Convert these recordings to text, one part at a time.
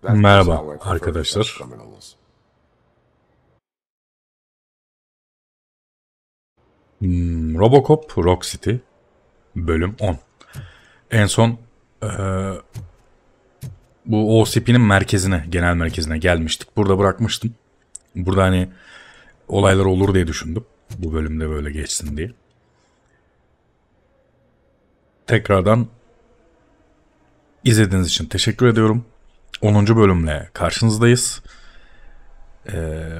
Merhaba arkadaşlar. Robocoproguecity bölüm 10. En son bu OCP'nin merkezine, genel merkezine gelmiştik. Burada bırakmıştım. Burada hani olaylar olur diye düşündüm. Bu bölümde böyle geçsin diye. Tekrardan izlediğiniz için teşekkür ediyorum. 10. bölümle karşınızdayız.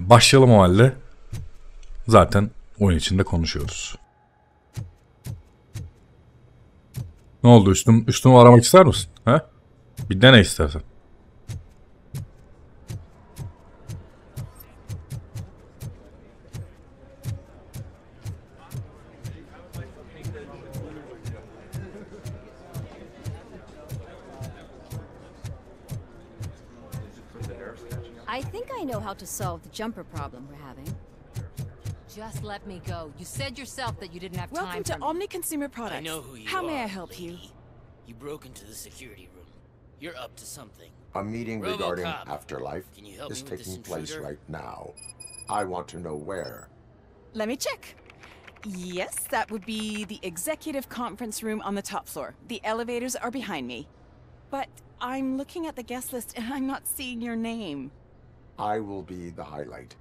Başlayalım o halde. Zaten oyun içinde konuşuyoruz. Ne oldu? Üstümü aramak ister misin? Ha? Bir dene istersen. I think I know how to solve the jumper problem we're having. Just let me go. You said yourself that you didn't have time Welcome to Omni Consumer Products. I know who you How are, may I help you? lady. You broke into the security room. You're up to something. A meeting regarding RoboCop, afterlife can you help is me with this taking place intruder? right now. I want to know where. Let me check. Yes, that would be the executive conference room on the top floor. The elevators are behind me. But I'm looking at the guest list and I'm not seeing your name. I will be the highlight.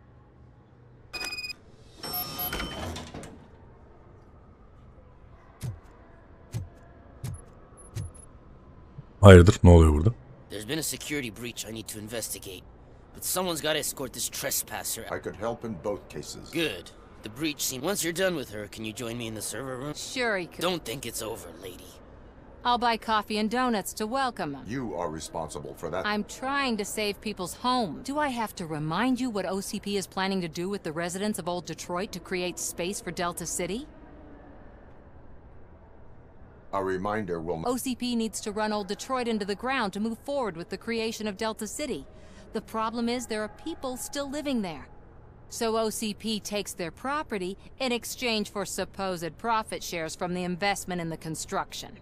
Hayırdır? Ne oluyor burada? There's been a security breach I need to investigate. But someone's got to escort this trespasser out. I could help in both cases. Good. The breach scene. Once you're done with her, can you join me in the server room? Sure he could. Don't think it's over, lady. I'll buy coffee and donuts to welcome him. You are responsible for that. I'm trying to save people's homes. Do I have to remind you what OCP is planning to do with the residents of Old Detroit to create space for Delta City? A reminder will... OCP needs to run Old Detroit into the ground to move forward with the creation of Delta City. The problem is there are people still living there. So OCP takes their property in exchange for supposed profit shares from the investment in the construction.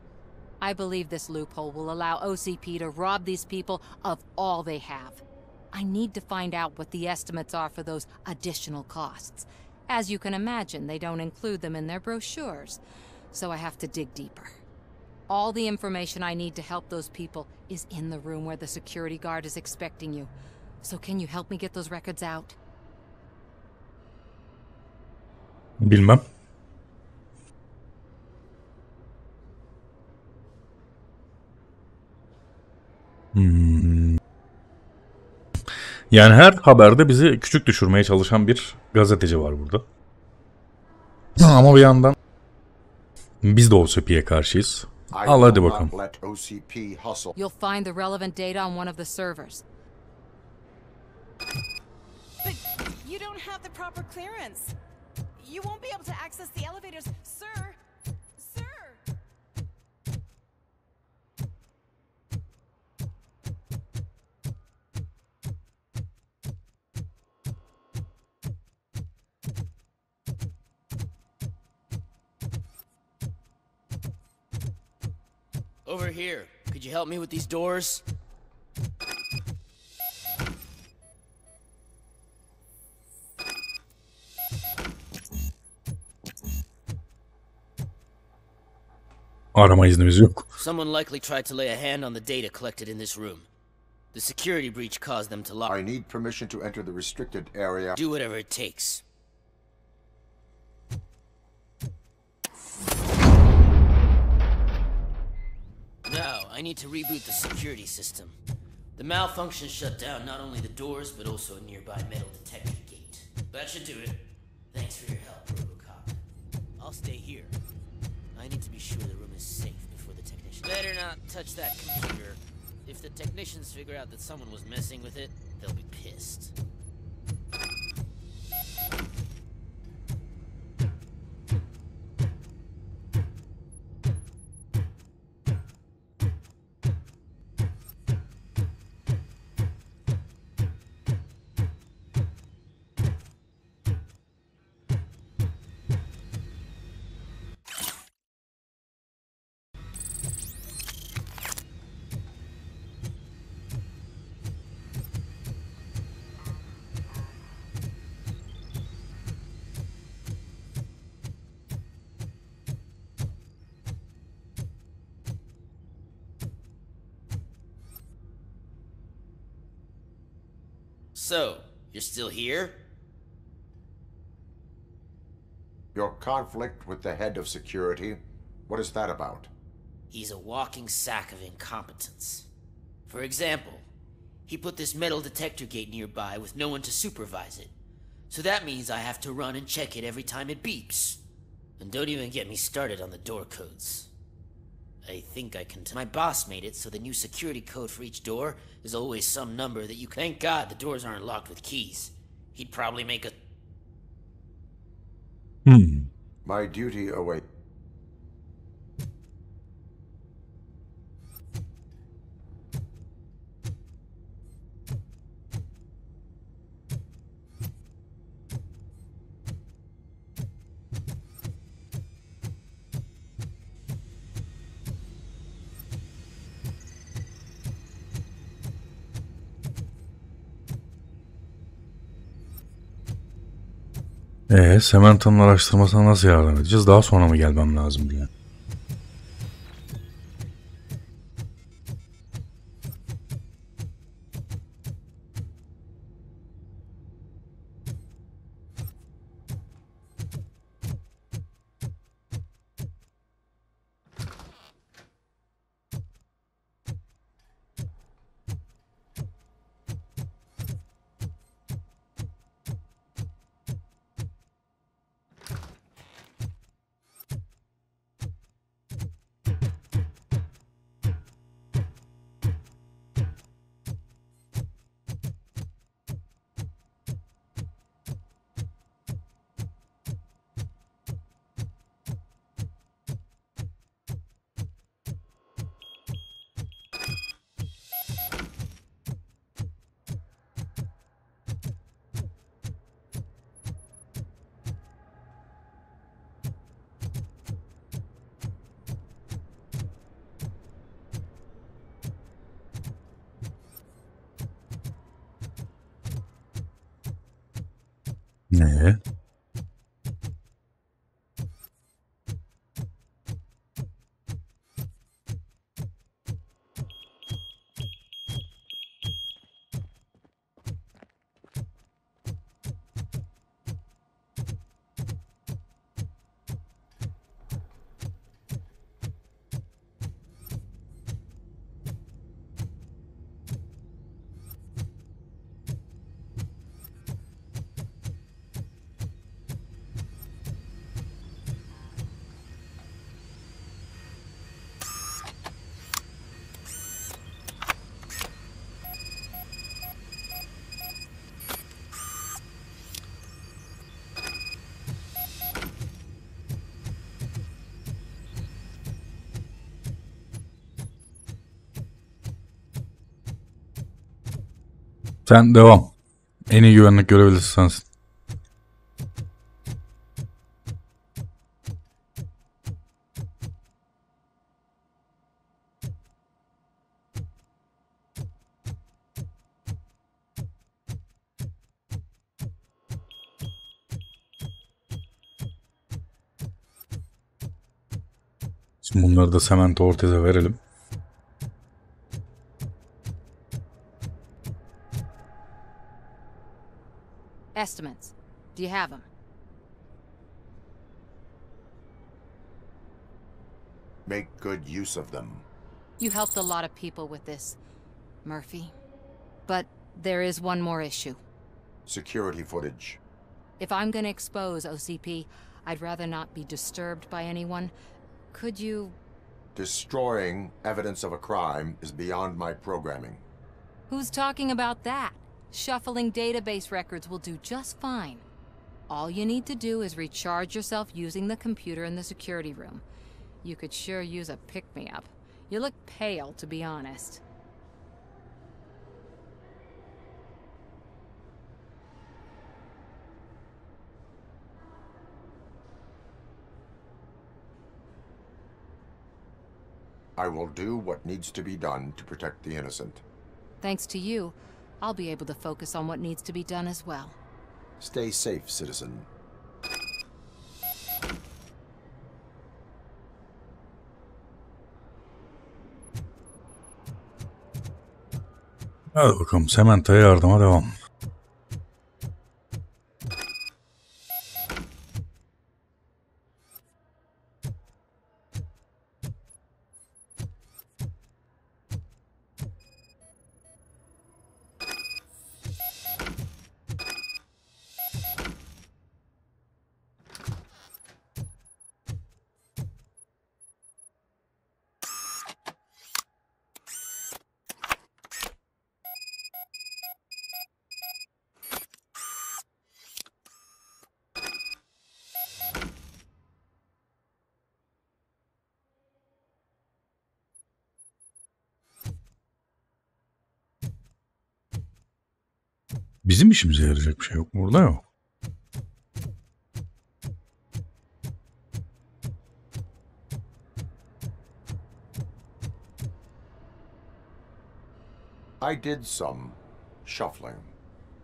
I believe this loophole will allow OCP to rob these people of all they have. I need to find out what the estimates are for those additional costs. As you can imagine, they don't include them in their brochures, so I have to dig deeper. All the information I need to help those people is in the room where the security guard is expecting you. So can you help me get those records out? Bilmem. Yani her haberde bizi küçük düşürmeye çalışan bir gazeteci var burada. Ama bir yandan biz de OCP'ye karşıyız. I Al hadi will bakalım. not let OCP hustle. You'll find the relevant data on one of the servers. But you don't have the proper clearance. You won't be able to access the elevators, sir. Sir! Over here. Could you help me with these doors? Arama iznimiz yok. Someone likely tried to lay a hand on the data collected in this room. The security breach caused them to lock. I need permission to enter the restricted area. Do whatever it takes. Now, I need to reboot the security system. The malfunction shut down not only the doors, but also a nearby metal detector gate. That should do it. Thanks for your help, RoboCop. I'll stay here. I need to be sure the room is safe before the technician... Better not touch that computer. If the technicians figure out that someone was messing with it, they'll be pissed. So, you're still here? Your conflict with the head of security, what is that about? He's a walking sack of incompetence. For example, he put this metal detector gate nearby with no one to supervise it. So that means I have to run and check it every time it beeps. And don't even get me started on the door codes. I think I can my boss made it so the new security code for each door is always some number that you can— Thank God the doors aren't locked with keys. He'd probably make a— My duty awaits. Samantha'nın araştırmasına nasıl yardım edeceğiz? Daha sonra mı gelmem lazım diye. Ne? Sen devam. En iyi güvenlik görevlisi sensin. Şimdi bunları da Samantha Ortiz'e verelim. Estimates. Do you have them? Make good use of them. You helped a lot of people with this, Murphy. But there is one more issue. Security footage. If I'm gonna expose OCP, I'd rather not be disturbed by anyone. Could you... Destroying evidence of a crime is beyond my programming. Who's talking about that? Shuffling database records will do just fine. All you need to do is recharge yourself using the computer in the security room. You could sure use a pick-me-up. You look pale, to be honest. I will do what needs to be done to protect the innocent. Thanks to you, I'll be able to focus on what needs to be done as well. Stay safe, citizen. Hadi bakalım, Samantha'ya yardıma devam. Bizim işimize yarayacak bir şey yok mu? Burada yok. I did some shuffling.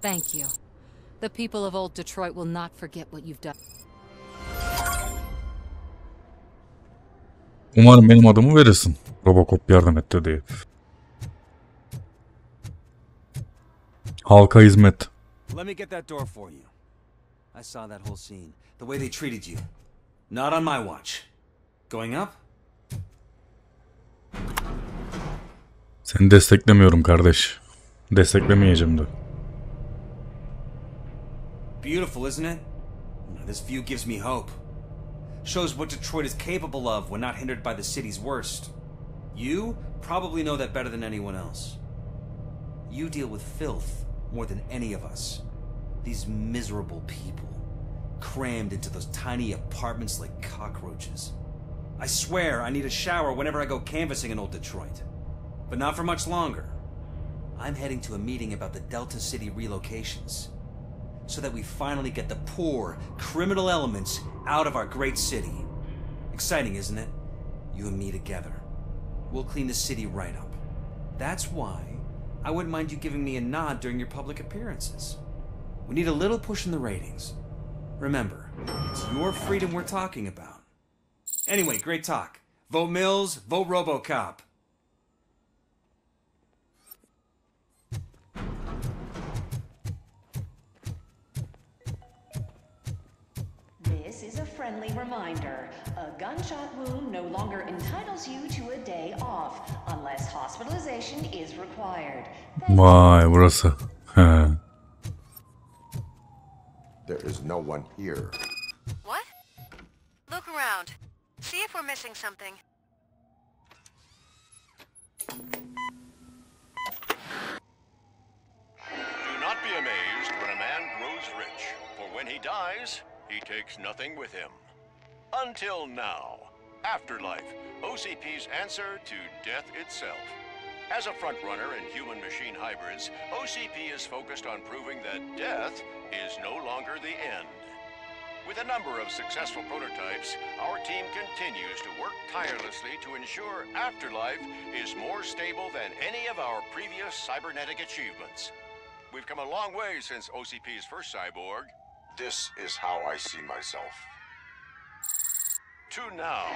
Thank you. The people of old Detroit will not forget what you've done. Umarım benim adımı verirsin. RoboCop yardım etti diye. Halka hizmet. Let me get that door for you. I saw that whole scene. The way they treated you. Not on my watch. Going up? Seni desteklemiyorum kardeş. Desteklemeyeceğim de. Beautiful, isn't it? This view gives me hope. Shows what Detroit is capable of when not hindered by the city's worst. You probably know that better than anyone else. You deal with filth more than any of us. These miserable people, crammed into those tiny apartments like cockroaches. I swear I need a shower whenever I go canvassing in old Detroit. But not for much longer. I'm heading to a meeting about the Delta City relocations, so that we finally get the poor, criminal elements out of our great city. Exciting, isn't it? You and me together. We'll clean the city right up. That's why I wouldn't mind you giving me a nod during your public appearances. We need a little push in the ratings. Remember, it's your freedom we're talking about. Anyway, great talk. Vote Mills, vote RoboCop. This is a friendly reminder. A gunshot wound no longer entitles you to a day off, unless hospitalization is required. Vay burası. He. There is no one here. What? Look around. See if we're missing something. Do not be amazed when a man grows rich, for when he dies, he takes nothing with him. Until now. Afterlife, OCP's answer to death itself. As a frontrunner in human-machine hybrids, OCP is focused on proving that death is no longer the end. With a number of successful prototypes, our team continues to work tirelessly to ensure Afterlife is more stable than any of our previous cybernetic achievements. We've come a long way since OCP's first cyborg. This is how I see myself. To now.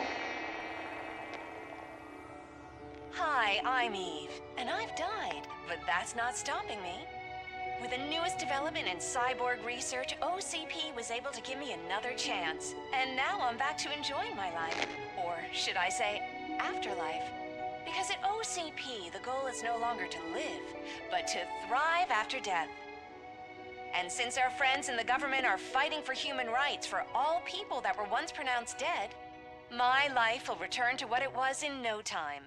Hi, I'm Eve, and I've died, but that's not stopping me. With the newest development in cyborg research, OCP was able to give me another chance. And now I'm back to enjoying my life. Or should I say, afterlife. Because at OCP, the goal is no longer to live, but to thrive after death. And since our friends in the government are fighting for human rights for all people that were once pronounced dead, my life will return to what it was in no time.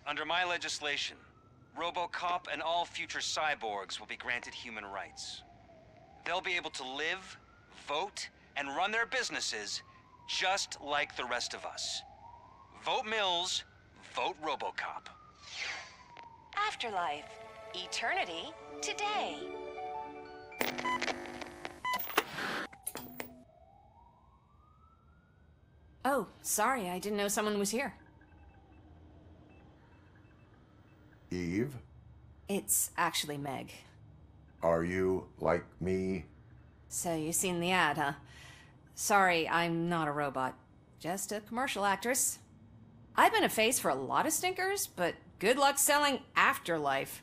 Under my legislation, RoboCop and all future cyborgs will be granted human rights. They'll be able to live, vote, and run their businesses just like the rest of us. Vote Mills, vote RoboCop. Afterlife. Eternity. Today. Oh, sorry, I didn't know someone was here. Eve, It's actually Meg. are you like me? So you've seen the ad, huh? Sorry, I'm not a robot. Just a commercial actress. I've been a face for a lot of stinkers, but good luck selling Afterlife.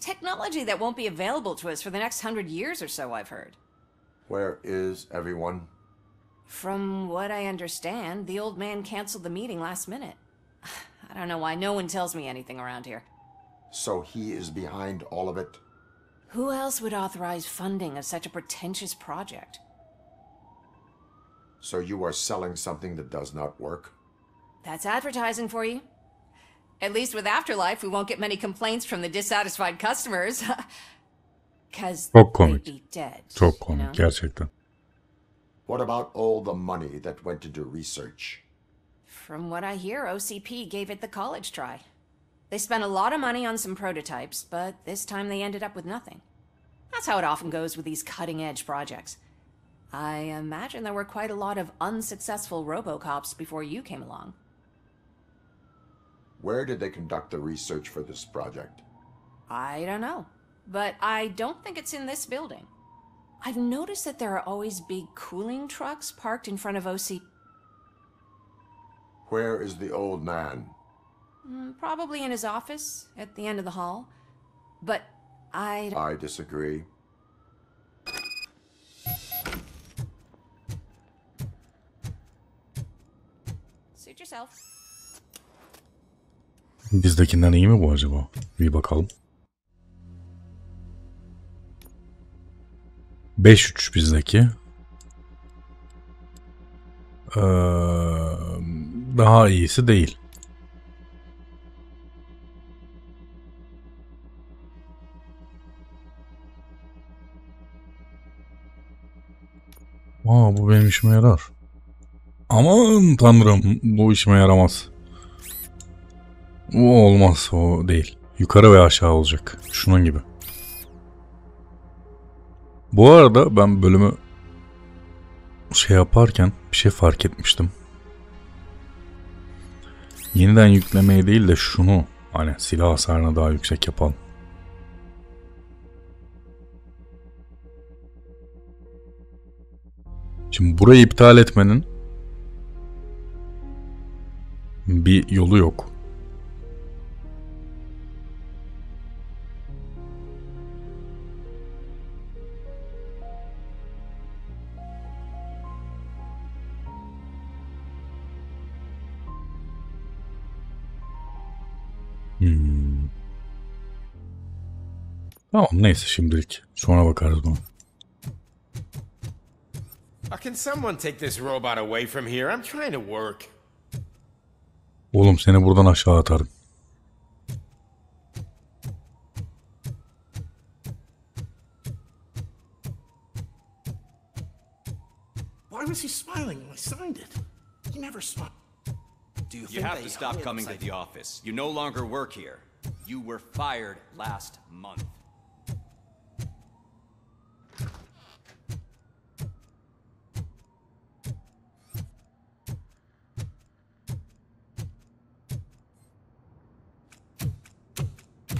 Technology that won't be available to us for the next 100 years or so, I've heard. Where is everyone? From what I understand, the old man canceled the meeting last minute. I don't know why no one tells me anything around here. So he is behind all of it? Who else would authorize funding of such a pretentious project? So you are selling something that does not work? That's advertising for you. At least with Afterlife, we won't get many complaints from the dissatisfied customers. Because Çok they'd komik. be dead. Çok you komik know? gerçekten. What about all the money that went into research? From what I hear, OCP gave it the college try. They spent a lot of money on some prototypes, but this time they ended up with nothing. That's how it often goes with these cutting-edge projects. I imagine there were quite a lot of unsuccessful RoboCops before you came along. Where did they conduct the research for this project? I don't know, but I don't think it's in this building. I've noticed that there are always big cooling trucks parked in front of OC. Where is the old man? Probably in his office at the end of the hall. But I disagree. Suit yourself. Bizdekinden iyi mi bu acaba? Bir bakalım. 5-3 bizdeki. Daha iyisi değil. Bu benim işime yarar. Aman tanrım, bu işime yaramaz. Bu olmaz, o değil. Yukarı ve aşağı olacak. Şunun gibi. Bu arada ben bölümü yaparken bir şey fark etmiştim. Yeniden yüklemeye değil de şunu, hani silah hasarını daha yüksek yapalım. Şimdi burayı iptal etmenin bir yolu yok. Tamam, neyse şimdilik. Sonra bakarız buna. Can someone take this robot away from here? I'm trying to work. Oğlum seni buradan aşağı atarım. Why was he smiling when I signed it? He never smiled. Do you have to stop coming to the office. You no longer work here. You were fired last month.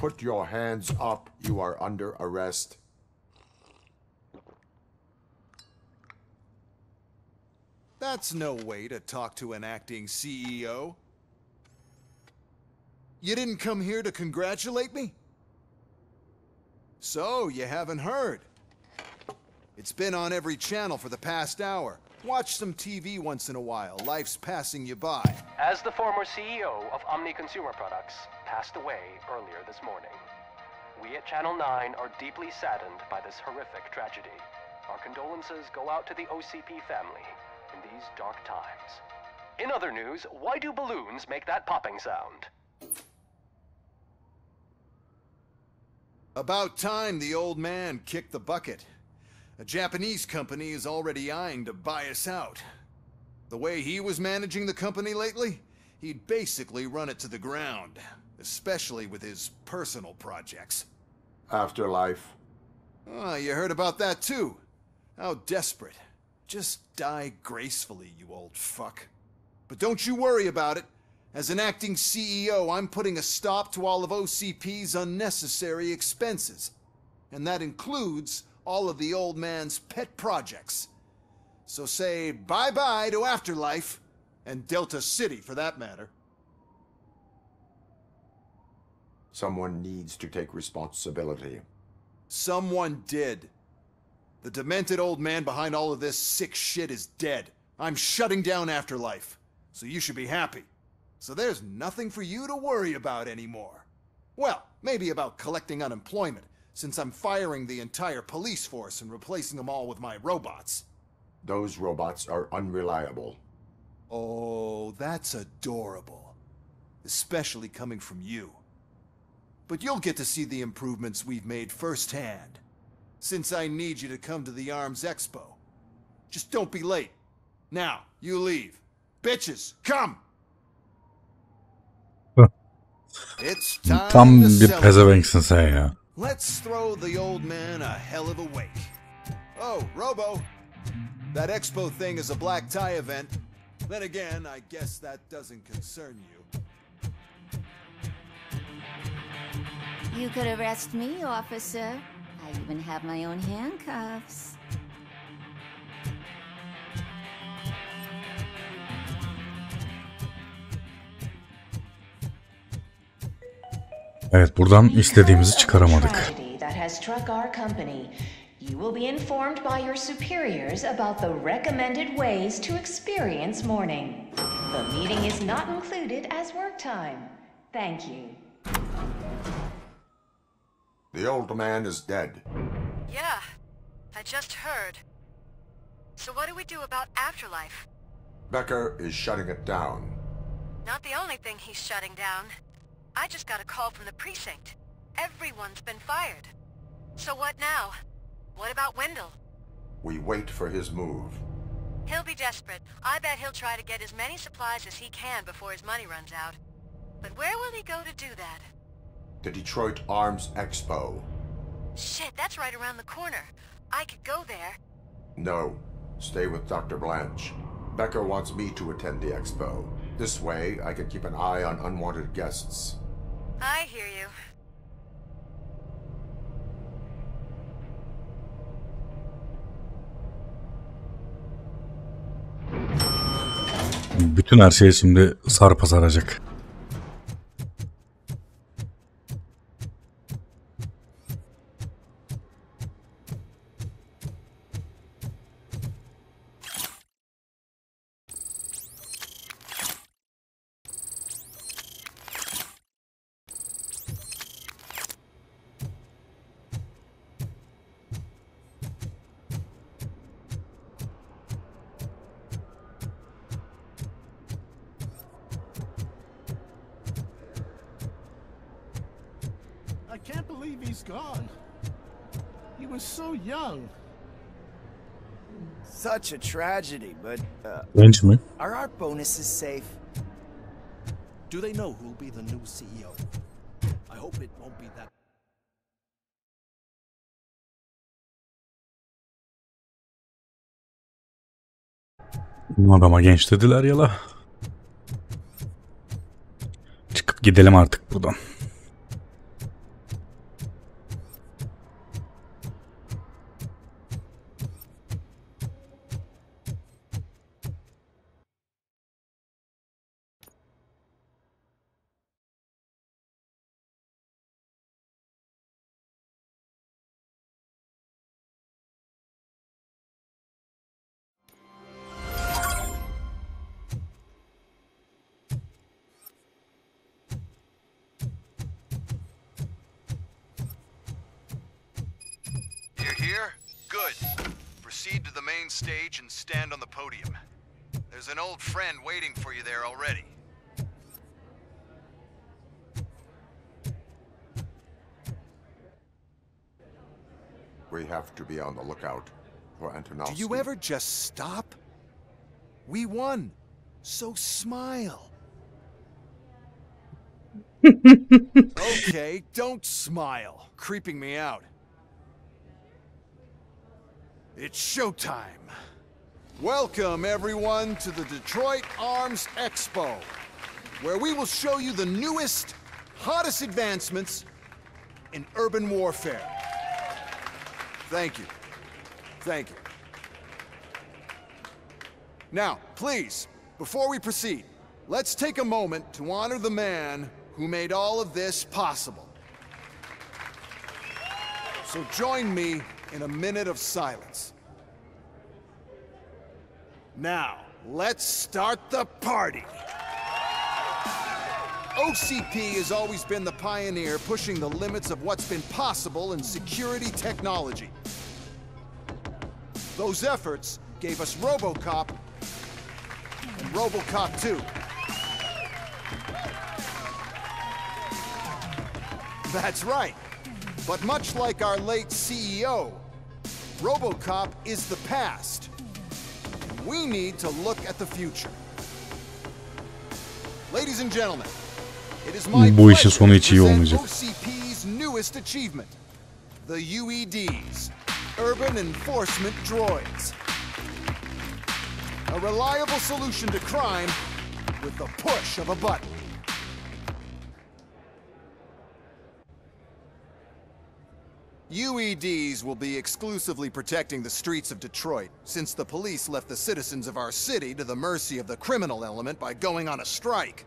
Put your hands up. You are under arrest. That's no way to talk to an acting CEO. You didn't come here to congratulate me? So, you haven't heard. It's been on every channel for the past hour. Watch some TV once in a while. Life's passing you by. As the former CEO of Omni Consumer Products passed away earlier this morning, we at Channel 9 are deeply saddened by this horrific tragedy. Our condolences go out to the OCP family in these dark times. In other news, why do balloons make that popping sound? About time the old man kicked the bucket. A Japanese company is already eyeing to buy us out. The way he was managing the company lately, he'd basically run it to the ground, especially with his personal projects. Afterlife. Oh, you heard about that too. How desperate. Just die gracefully, you old fuck. But don't you worry about it. As an acting CEO, I'm putting a stop to all of OCP's unnecessary expenses. And that includes all of the old man's pet projects. So say bye-bye to Afterlife, and Delta City for that matter. Someone needs to take responsibility. Someone did. The demented old man behind all of this sick shit is dead. I'm shutting down Afterlife, so you should be happy. So there's nothing for you to worry about anymore. Well, maybe about collecting unemployment, since I'm firing the entire police force and replacing them all with my robots. Those robots are unreliable. Oh, that's adorable. Especially coming from you. But you'll get to see the improvements we've made firsthand. Since I need you to come to the ARMS Expo. Just don't be late. Now, you leave. Bitches, come! Tam bir pezevenksin sen ya. Let's throw the old man a hell of a wake. Oh, Robo. That expo thing is a black tie event. Then again, I guess that doesn't concern you. You could arrest me, officer. I even have my own handcuffs. Evet, buradan istediğimizi çıkaramadık. That has struck our company. You will be informed by your superiors about the recommended ways to experience mourning. The meeting is not included as work time. Thank you. The old man is dead. Yeah, I just heard. So what do we do about afterlife? Becker is shutting it down. Not the only thing he's shutting down. I just got a call from the precinct. Everyone's been fired. So what now? What about Wendell? We wait for his move. He'll be desperate. I bet he'll try to get as many supplies as he can before his money runs out. But where will he go to do that? The Detroit Arms Expo. Shit, that's right around the corner. I could go there. No, stay with Dr. Blanche. Becker wants me to attend the expo. This way, I can keep an eye on unwanted guests. I hear you. Bütün her şey şimdi sarpa saracak. I can't believe he's gone. He was so young. Such a tragedy, but Genç mi? are our bonuses safe? Do they know who'll be the new CEO? I hope it won't be that. Adama genç dediler ya la. Çıkıp gidelim artık buradan. Here? Good. Proceed to the main stage and stand on the podium. There's an old friend waiting for you there already. We have to be on the lookout for Antonovsky. Do you ever just stop? We won. So smile. Okay, don't smile. Creeping me out. It's showtime. Welcome, everyone, to the Detroit Arms Expo, where we will show you the newest, hottest advancements in urban warfare. Thank you. Thank you. Now, please, before we proceed, let's take a moment to honor the man who made all of this possible. So join me in a minute of silence. Now, let's start the party. OCP has always been the pioneer pushing the limits of what's been possible in security technology. Those efforts gave us RoboCop and RoboCop 2. That's right. But much like our late CEO, RoboCop is the past. We need to look at the future. Ladies and gentlemen, it is my Bu işin sonu pleasure hiç iyi to present olmayacak. OCP's newest newest achievement. The UEDs, Urban Enforcement Droids. A reliable solution to crime with the push of a button. UEDs will be exclusively protecting the streets of Detroit, since the police left the citizens of our city to the mercy of the criminal element by going on a strike.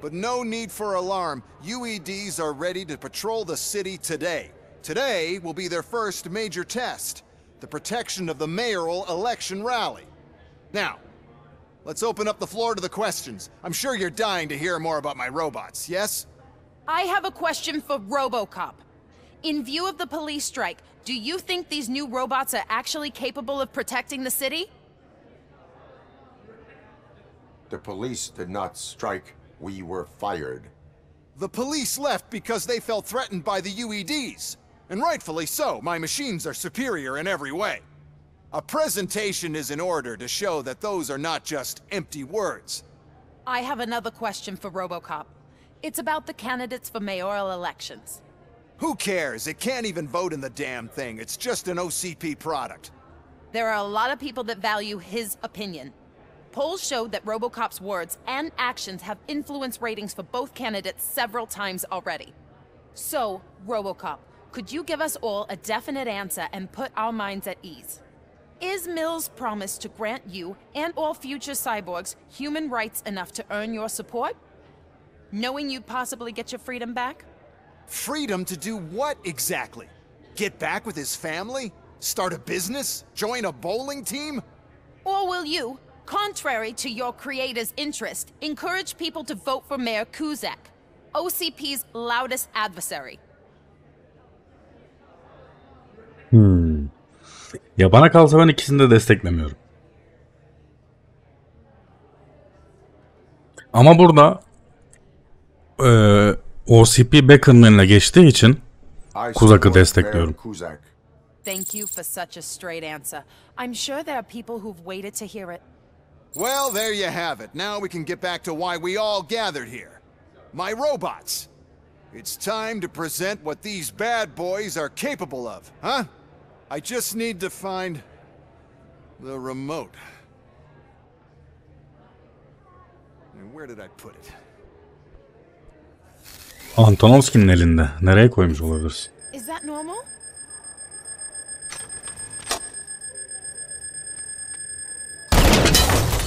But no need for alarm. UEDs are ready to patrol the city today. Today will be their first major test, the protection of the mayoral election rally. Now, let's open up the floor to the questions. I'm sure you're dying to hear more about my robots, yes? I have a question for RoboCop. In view of the police strike, do you think these new robots are actually capable of protecting the city? The police did not strike. We were fired. The police left because they felt threatened by the UEDs. And rightfully so, my machines are superior in every way. A presentation is in order to show that those are not just empty words. I have another question for RoboCop. It's about the candidates for mayoral elections. Who cares? It can't even vote in the damn thing. It's just an OCP product. There are a lot of people that value his opinion. Polls showed that RoboCop's words and actions have influenced ratings for both candidates several times already. So, RoboCop, could you give us all a definite answer and put our minds at ease? Is Mills' promise to grant you and all future cyborgs human rights enough to earn your support? Knowing you'd possibly get your freedom back? Freedom to do what exactly? Get back with his family? Start a business? Join a bowling team? Or will you, contrary to your creator's interest, encourage people to vote for Mayor Cusack, OCP's loudest adversary? Ya bana kalsa ben ikisini de desteklemiyorum. Ama burada OCP Becker'ın eline geçtiği için Cusack'ı destekliyorum. Thank you for such a straight answer. I'm sure there are people who've waited to hear it. Well, there you have it. Now we can get back to why we all gathered here. My robots. It's time to present what these bad boys are capable of, huh? I just need to find the remote. And where did I put it? Antonovski'nin elinde. Nereye koymuş olabiliriz? Is that normal?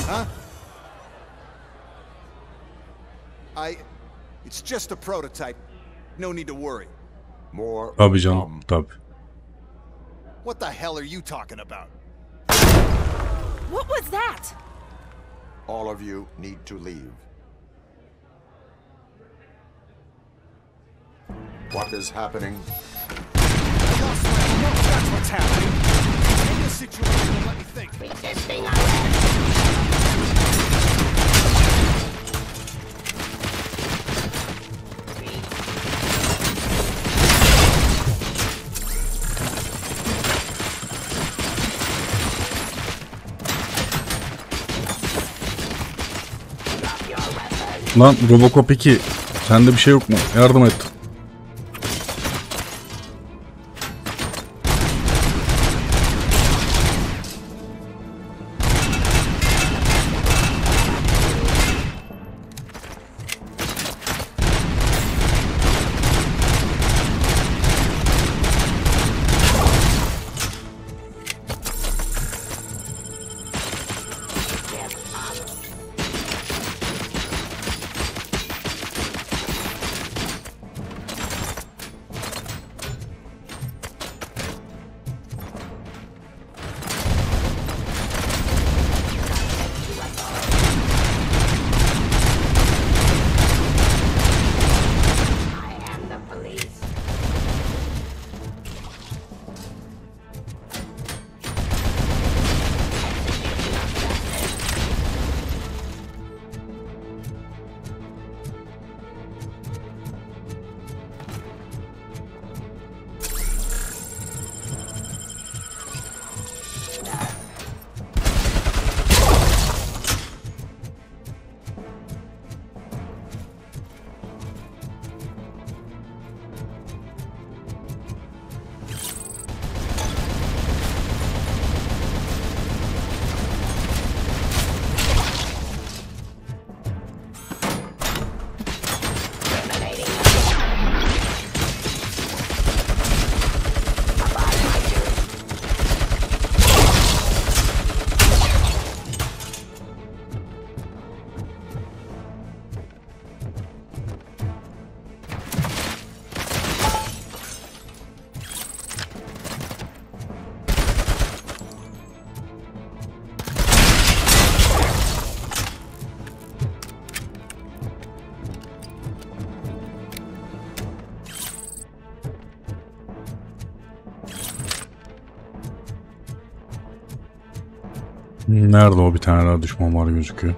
Huh? It's just a prototype. No need to worry. More. Tabii canım, tabii. What the hell are you talking about? What was that? All of you need to leave. What is happening? That's what's happening. In this situation, let me think. Lan RoboCop 2, sende bir şey yok mu? Yardım et. Nerede o, bir tane daha düşman var gözüküyor.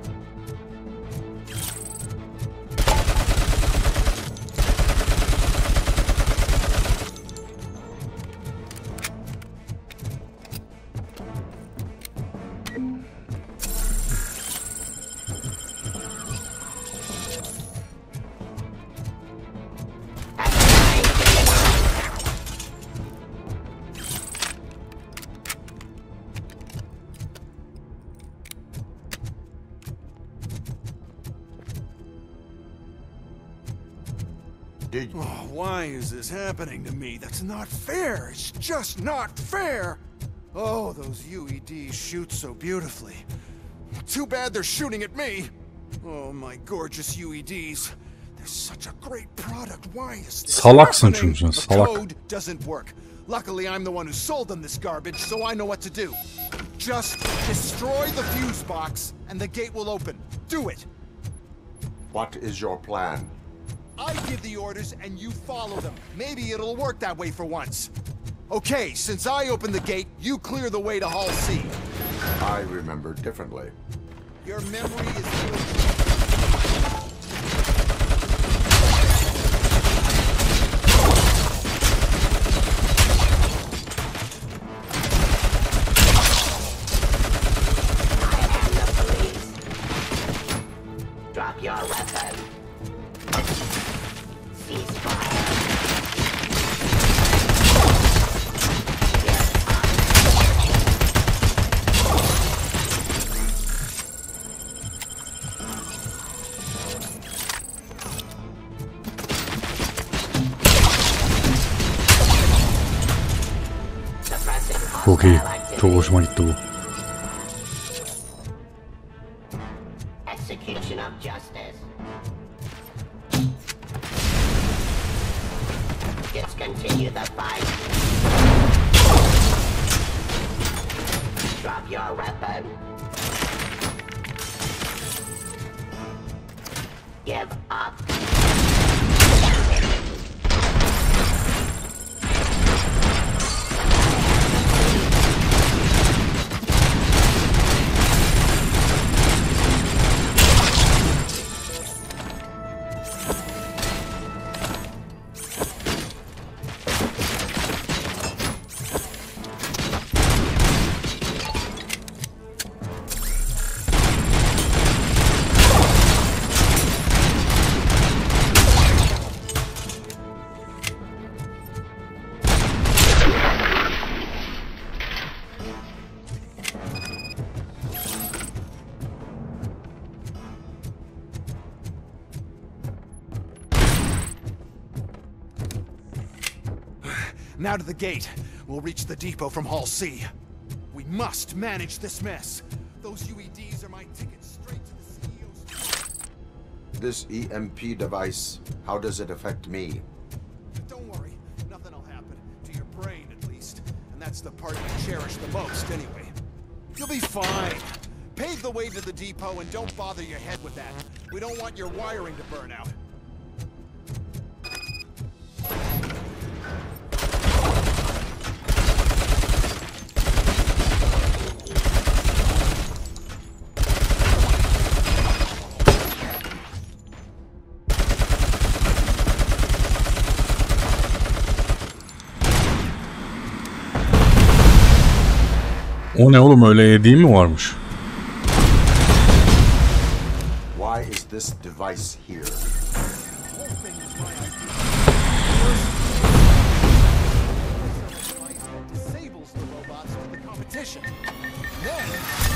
Oh, why is this happening to me? That's not fair. It's just not fair. Oh, those UEDs shoot so beautifully. Too bad they're shooting at me. Oh, my gorgeous UEDs. They're such a great product. Why is this Salaksın happening? çünkü sen, The salak. code doesn't work. Luckily, I'm the one who sold them this garbage, so I know what to do. Just destroy the fuse box, and the gate will open. Do it. What is your plan? I give the orders and you follow them. Maybe it'll work that way for once. Okay, since I opened the gate, you clear the way to Hall C. I remember differently. Your memory is Drop your weapon. Çok iyi. Çok hoşuma gitti bu. Execution of justice. Discontinue the fight. Drop your weapon. Give up. Now to the gate. We'll reach the depot from Hall C. We must manage this mess. Those UEDs are my ticket straight to the CEO's... This EMP device, how does it affect me? Don't worry, nothing will happen. To your brain, at least. And that's the part you cherish the most, anyway. You'll be fine. Pave the way to the depot and don't bother your head with that. We don't want your wiring to burn out. O ne oğlum, öyle yediğim mi varmış? Why is this device here? Disables the robots for the competition. Then...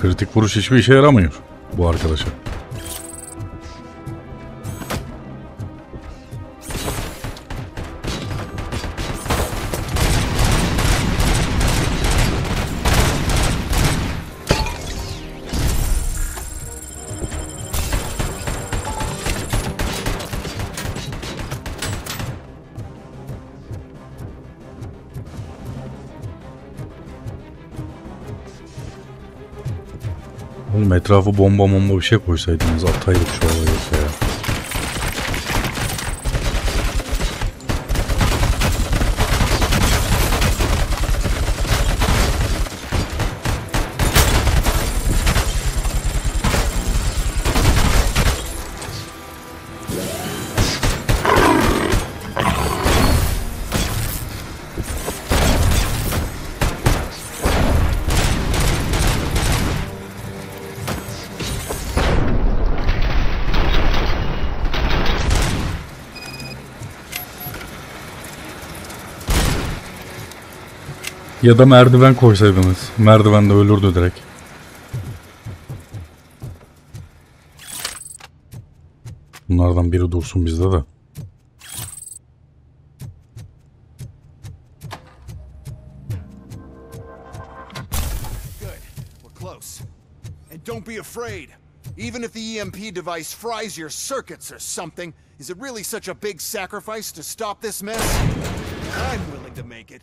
Kritik vuruş hiçbir işe yaramıyor bu arkadaşa. Oğlum etrafı bomba bir şey koysaydınız ataydık şu olayı ya. Ya da merdiven koysaydınız. Merdiven de ölürdü direkt. Bunlardan biri dursun bizde de. Don't be afraid. Even if the EMP device fries your circuits or something, is it really such a big sacrifice to stop this mess? I'm willing to make it.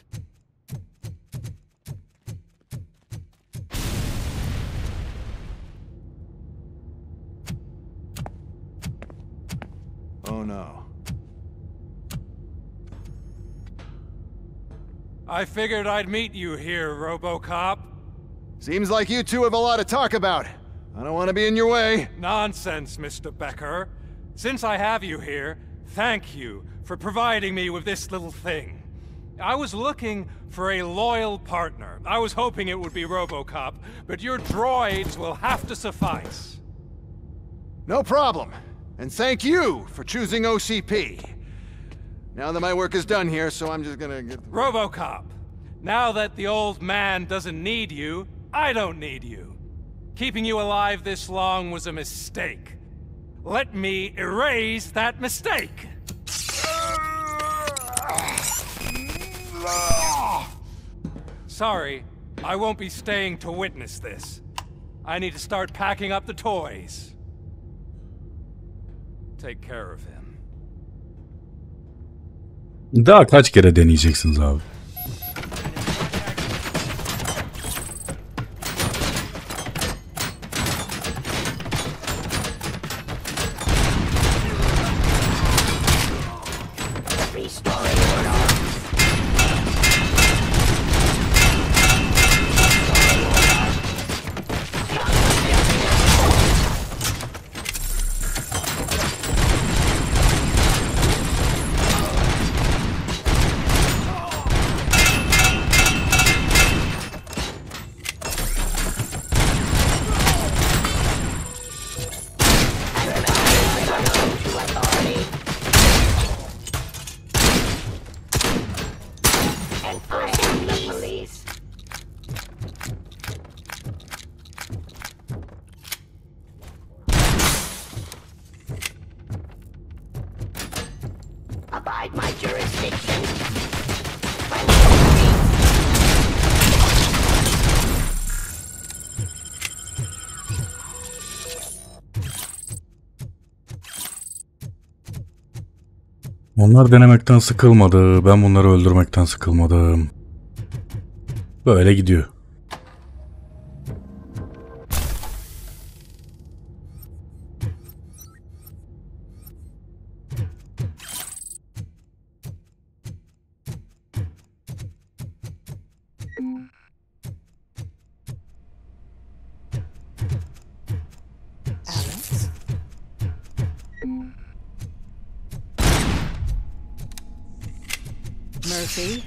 Oh no. I figured I'd meet you here, RoboCop. Seems like you two have a lot to talk about. I don't want to be in your way. Nonsense, Mr. Becker. Since I have you here, thank you for providing me with this little thing. I was looking for a loyal partner. I was hoping it would be RoboCop, but your droids will have to suffice. No problem. And thank you for choosing OCP. Now that my work is done here, so I'm just gonna get... RoboCop, now that the old man doesn't need you, I don't need you. Keeping you alive this long was a mistake. Let me erase that mistake! Sorry, I won't be staying to witness this. I need to start packing up the toys. Take care of him. Daha kaç kere deneyeceksiniz abi? Abide my jurisdiction. Onlar denemekten sıkılmadı. Ben bunları öldürmekten sıkılmadım. Böyle gidiyor. Murphy.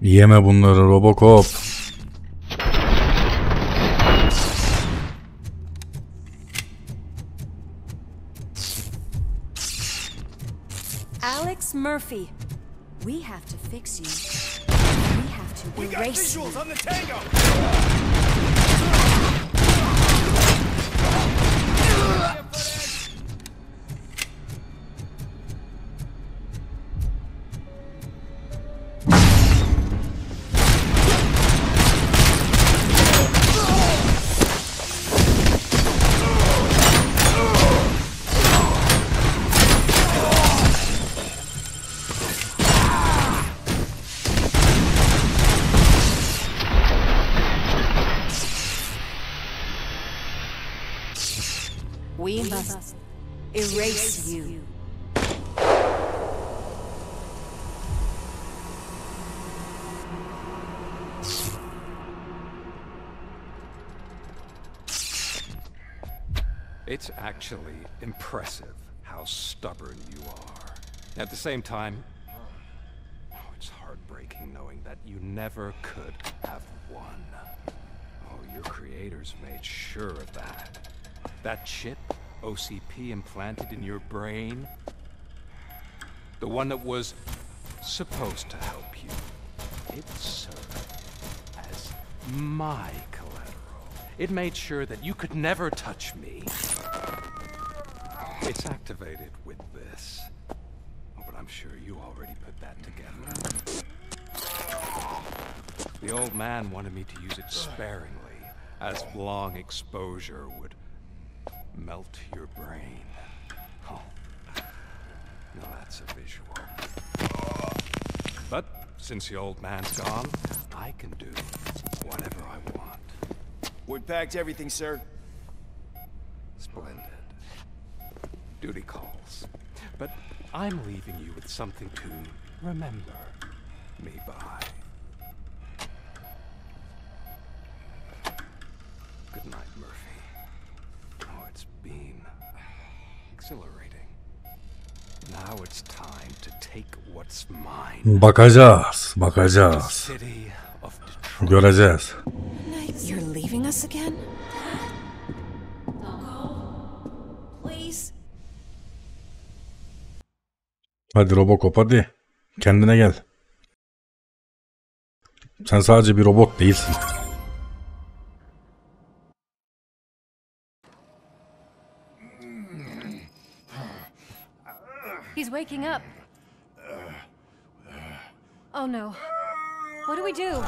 Yeme bunları RoboCop. Murphy. We have to fix you. We have to erase you. On the tango! We must erase you. It's actually impressive how stubborn you are. At the same time, it's heartbreaking knowing that you never could have won. Oh, your creators made sure of that. That chip OCP implanted in your brain, the one that was supposed to help you, it served as my collateral. It made sure that you could never touch me. It's activated with this. Oh, but I'm sure you already put that together. The old man wanted me to use it sparingly, as long exposure would melt your brain. Oh, now that's a visual. But since the old man's gone, I can do whatever I want. We packed everything, sir. Splendid. Duty calls. But I'm leaving you with something to remember me by. Good night, Murphy. Oh, it's been exhilarating. Now it's time to take what's mine. Bakacağız, bakacağız. Göreceğiz. You're leaving us again? Please. Hadi RoboCop hadi. Kendine gel. Sen sadece bir robot değilsin. He's waking up. Oh no. What do we do?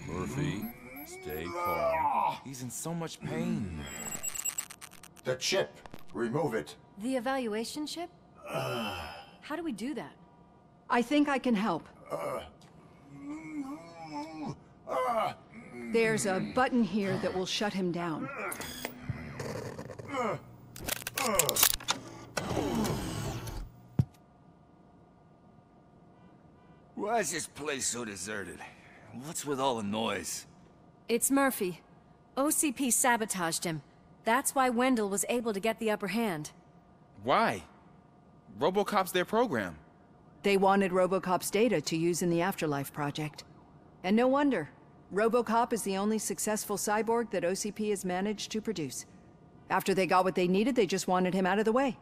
Murphy, stay calm. He's in so much pain. The chip. Remove it. The evaluation chip? How do we do that? I think I can help. There's a button here that will shut him down. Why is this place so deserted? What's with all the noise? It's Murphy. OCP sabotaged him. That's why Wendell was able to get the upper hand. Why? RoboCop's their program. They wanted RoboCop's data to use in the Afterlife project. And no wonder. RoboCop is the only successful cyborg that OCP has managed to produce. After they got what they needed, they just wanted him out of the way,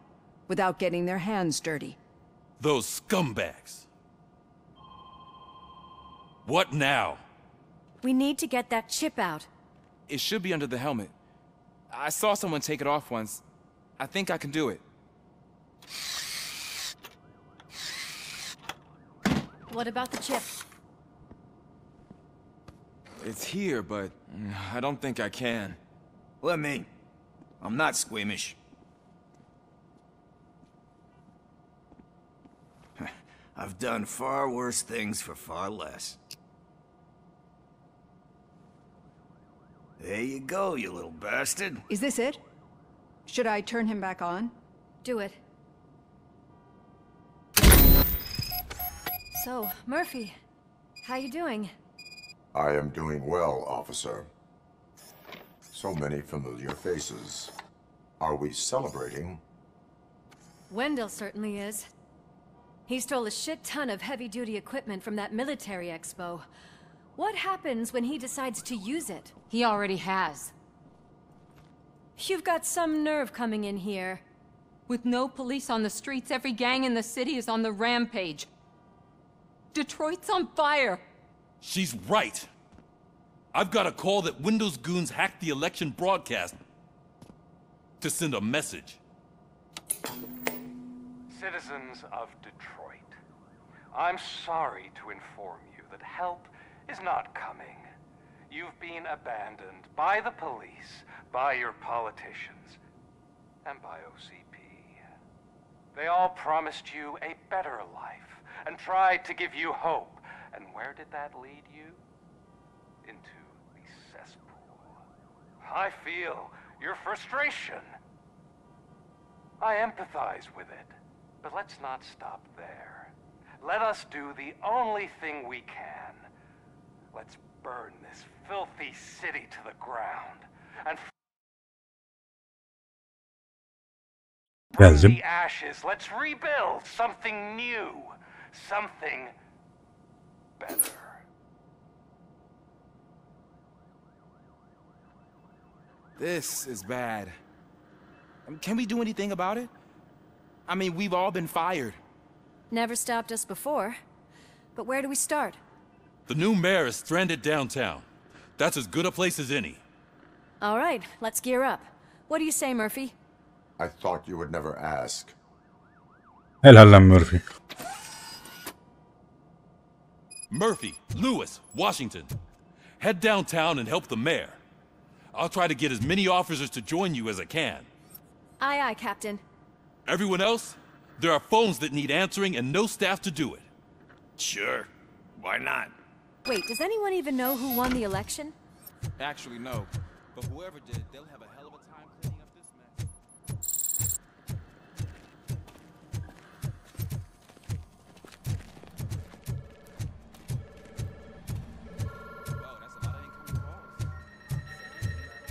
without getting their hands dirty. Those scumbags. What now? We need to get that chip out. It should be under the helmet. I saw someone take it off once. I think I can do it. What about the chip? It's here, but I don't think I can. Let me. I'm not squeamish. I've done far worse things for far less. There you go, you little bastard. Is this it? Should I turn him back on? Do it. So, Murphy, how you doing? I am doing well, officer. So many familiar faces. Are we celebrating? Wendell certainly is. He stole a shit ton of heavy-duty equipment from that military expo. What happens when he decides to use it? He already has. You've got some nerve coming in here. With no police on the streets, every gang in the city is on the rampage. Detroit's on fire. She's right. I've got a call that Windows goons hacked the election broadcast to send a message. Citizens of Detroit, I'm sorry to inform you that help is not coming. You've been abandoned by the police, by your politicians, and by OCP. They all promised you a better life and tried to give you hope. And where did that lead you? Into the cesspool. I feel your frustration. I empathize with it, but let's not stop there. Let us do the only thing we can. Let's burn this filthy city to the ground and from the ashes, let's rebuild something new, something better. This is bad. Can we do anything about it? I mean, we've all been fired. Never stopped us before. But where do we start? The new mayor is stranded downtown. That's as good a place as any. All right, let's gear up. What do you say, Murphy? I thought you would never ask. Helal lan Murphy. Murphy, Lewis, Washington. Head downtown and help the mayor. I'll try to get as many officers to join you as I can. Aye, aye, Captain. Everyone else? There are phones that need answering and no staff to do it. Sure. Why not? Wait, does anyone even know who won the election? Actually, no. But whoever did, they'll have a hell of a time cleaning up this mess. Whoa, that's a lot of incoming calls. I guess so.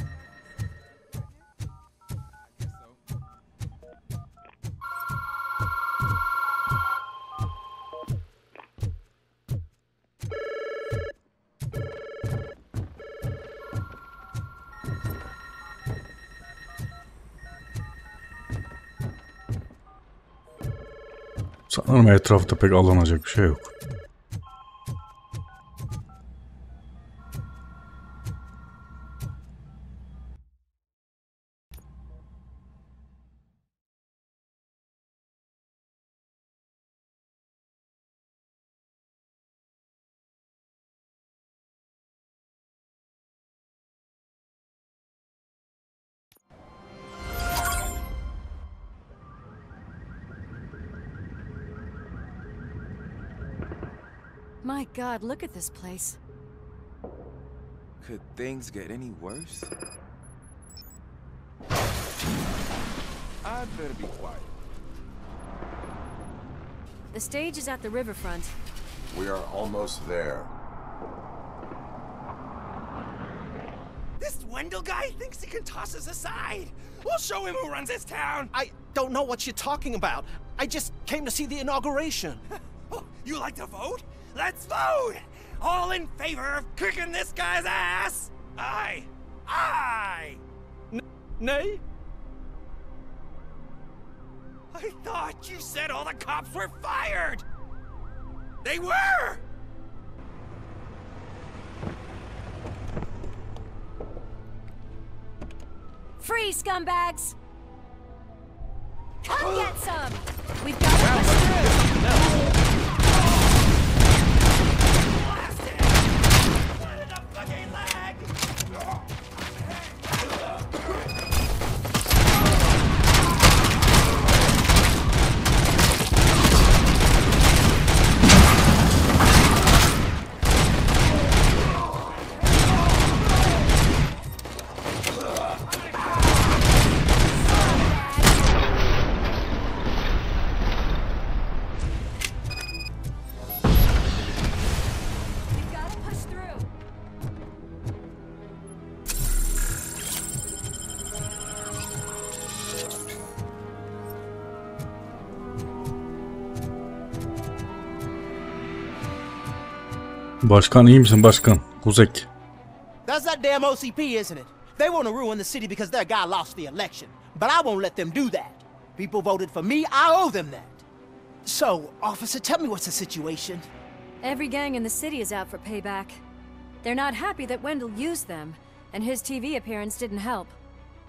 Sanırım etrafta pek alınacak bir şey yok. My God, look at this place. Could things get any worse? I'd better be quiet. The stage is at the riverfront. We are almost there. This Wendell guy thinks he can toss us aside. We'll show him who runs this town. I don't know what you're talking about. I just came to see the inauguration. Oh, you like to vote? Let's vote! All in favor of kicking this guy's ass? Aye. Aye! Nay? I thought you said all the cops were fired! They were! Free, scumbags! Come get some! We've got to push through! Başkan iyi misin başkan? Yüksek. That's that damn OCP, isn't it? They want to ruin the city because their guy lost the election. But I won't let them do that. People voted for me, I owe them that. So, officer, tell me what's the situation. Every gang in the city is out for payback. They're not happy that Wendell used them, and his TV appearance didn't help.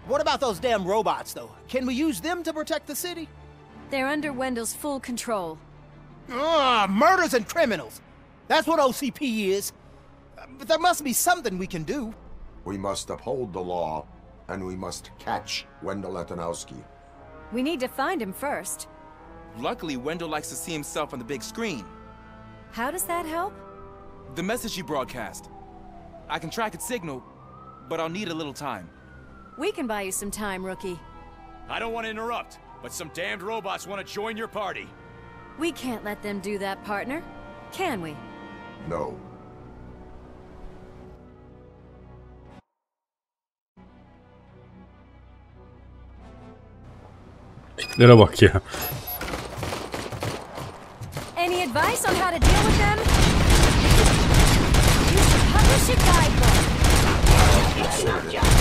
What about those damn robots, though? Can we use them to protect the city? They're under Wendell's full control. Murders and criminals. That's what OCP is. But there must be something we can do. We must uphold the law, and we must catch Wendell Letanowski. We need to find him first. Luckily, Wendell likes to see himself on the big screen. How does that help? The message he broadcast. I can track its signal, but I'll need a little time. We can buy you some time, rookie. I don't want to interrupt, but some damned robots want to join your party. We can't let them do that, partner. Can we? No. Tiplere bak ya. Any advice on how to deal with them? You should publish a guidebook. It's not just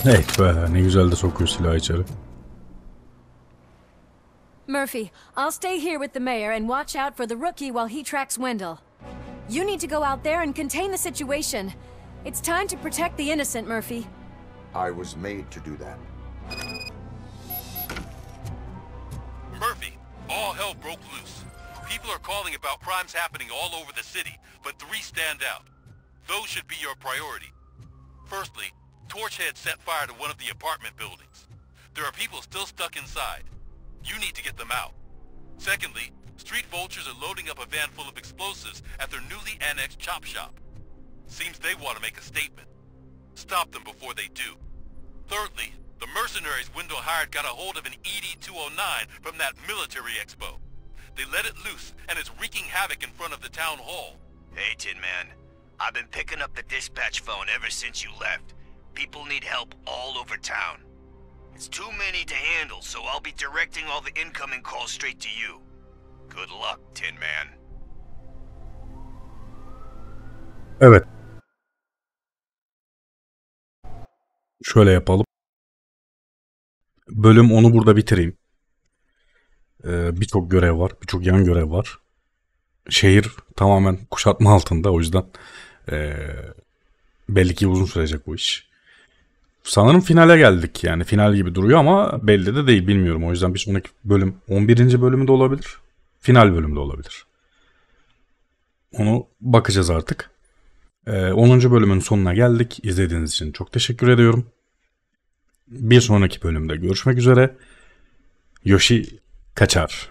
Evet be, ne güzel de sokuyor silahı içeri. Murphy, I'll stay here with the mayor and watch out for the rookie while he tracks Wendell. You need to go out there and contain the situation. It's time to protect the innocent, Murphy. I was made to do that. Murphy, all hell broke loose. People are calling about crimes happening all over the city, but 3 stand out. Those should be your priority. Firstly, Torchhead set fire to one of the apartment buildings. There are people still stuck inside. You need to get them out. Secondly, street vultures are loading up a van full of explosives at their newly annexed chop shop. Seems they want to make a statement. Stop them before they do. Thirdly, the mercenaries Wendell hired got a hold of an ED-209 from that military expo. They let it loose, and it's wreaking havoc in front of the town hall. Hey, Tin Man. I've been picking up the dispatch phone ever since you left. People need help all over town. It's too many to handle, so I'll be directing all the incoming calls straight to you. Good luck, Tin Man. Evet. Şöyle yapalım. Bölüm onu burada bitireyim. Birçok görev var. Birçok yan görev var. Şehir tamamen kuşatma altında. O yüzden belli ki uzun sürecek bu iş. Sanırım finale geldik. Yani final gibi duruyor ama belli de değil. Bilmiyorum. O yüzden bir sonraki bölüm 11. bölümü de olabilir. Final bölümü de olabilir. Onu bakacağız artık. 10. bölümün sonuna geldik. İzlediğiniz için çok teşekkür ediyorum. Bir sonraki bölümde görüşmek üzere. Yoshi kaçar.